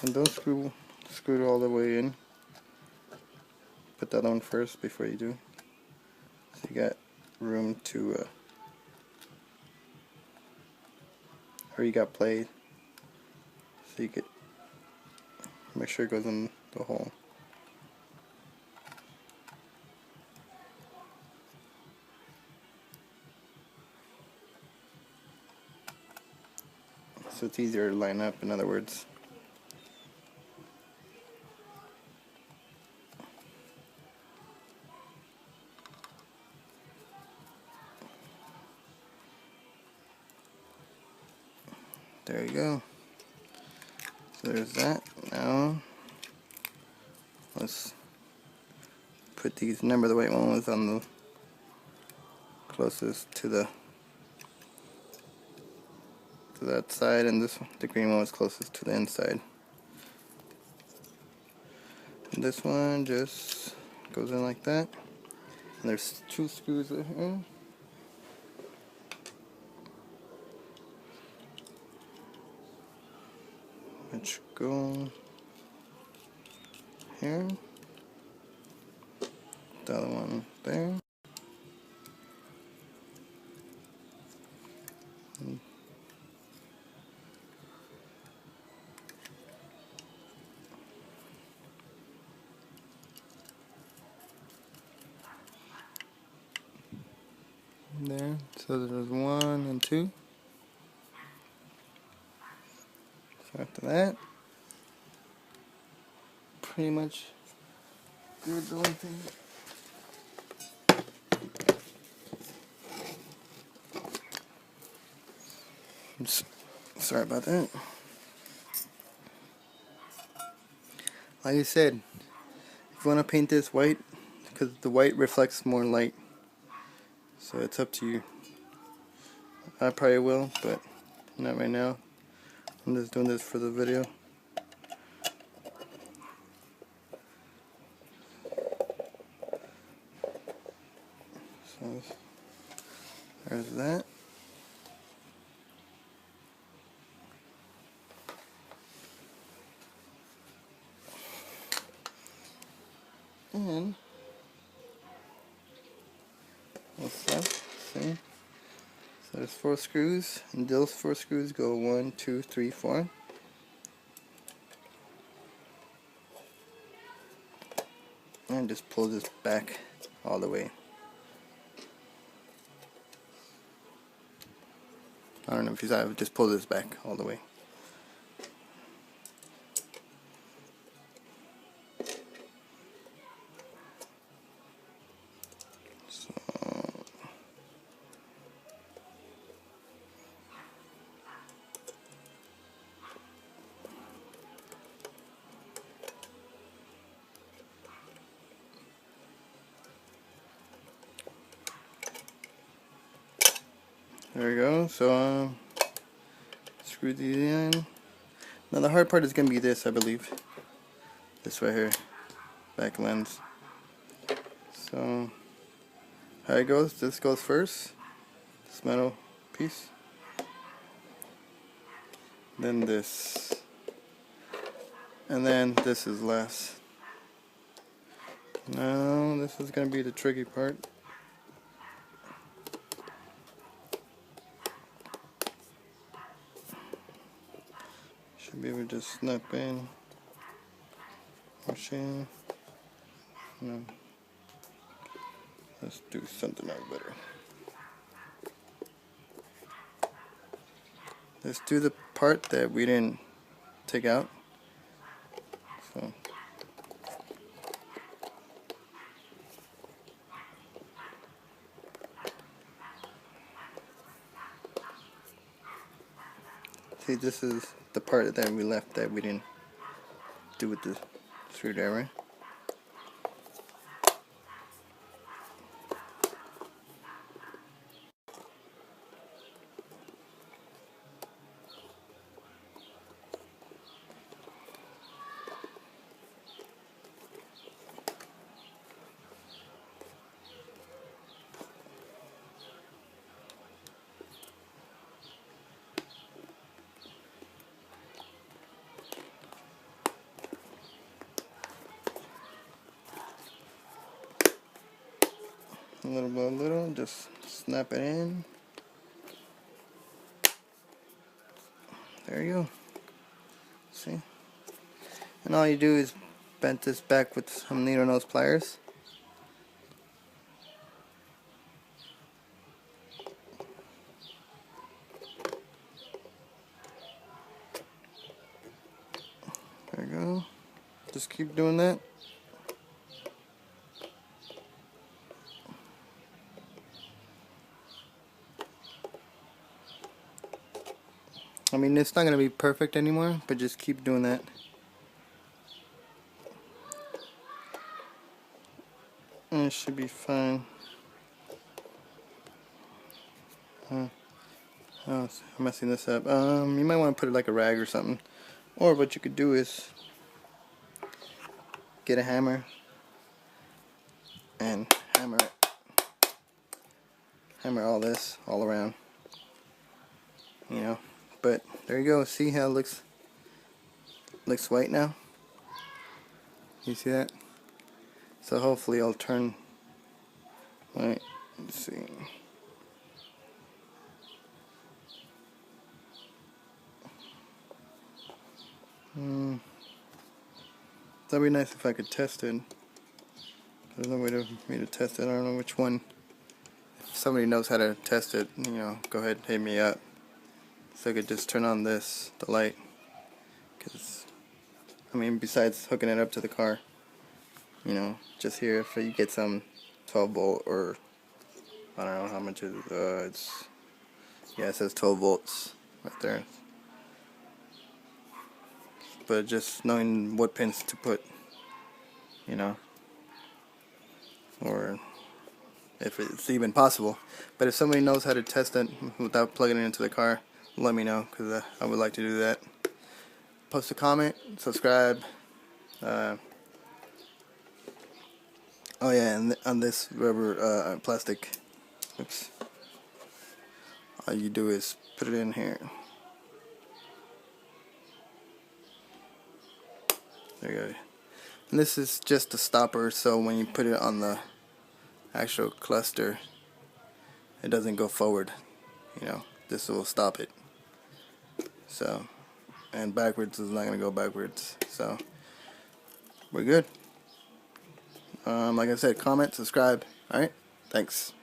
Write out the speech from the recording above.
And don't screw it all the way in. Put that on first before you do. So you got room to, or you got play. So you could make sure it goes in the hole. So it's easier to line up, in other words. There you go. So there's that. Now let's put these. Remember, the white one was on the closest to that side, and the green one was closest to the inside. And this one just goes in like that. And there's 2 screws in here. Which go here. The other one there. And there. So there's 1 and 2. So after that, pretty much good. The only thing. Sorry about that. Like I said, if you want to paint this white, because the white reflects more light, so it's up to you. I probably will, but not right now. I'm just doing this for the video. So there's that. And what's that? See? So there's 4 screws, and those 4 screws go 1, 2, 3, 4. And just pull this back all the way. I don't know if you saw, I would just pull this back all the way. So there we go. So screw these in. Now the hard part is going to be this, I believe. This right here, back lens. So how it goes, this goes first, this metal piece, then this, and then this is last. Now this is going to be the tricky part. Should be able to just snap in. Machine. No. Let's do something else better. Let's do the part that we didn't take out. So see, this is the part that we left that we didn't do with the screwdriver. a little by little, just snap it in. There you go. See? And all you do is bend this back with some needle nose pliers. There you go. Just keep doing that. I mean, it's not going to be perfect anymore, but just keep doing that. And it should be fine. Oh, I'm messing this up. You might want to put it like a rag or something. Or what you could do is get a hammer and hammer all this all around. You know, but there you go. See how it looks white now? You see that? So hopefully I'll turn. Wait, let's see. That'd be nice if I could test it. There's no way for me to test it. I don't know which one. If somebody knows how to test it, you know, go ahead and hit me up. So I could just turn on the light. Because, I mean, besides hooking it up to the car, you know, just here, if you get some 12 volt or, I don't know how much yeah, it says 12 volts right there. But just knowing what pins to put, you know, or if it's even possible. But if somebody knows how to test it without plugging it into the car, let me know, because I would like to do that. Post a comment, subscribe. Oh yeah, and on this rubber plastic, oops, all you do is put it in here. There you go. And this is just a stopper, so when you put it on the actual cluster, it doesn't go forward. You know, this will stop it. So, and backwards is not going to go backwards. So, we're good. Like I said, comment, subscribe. Alright? Thanks.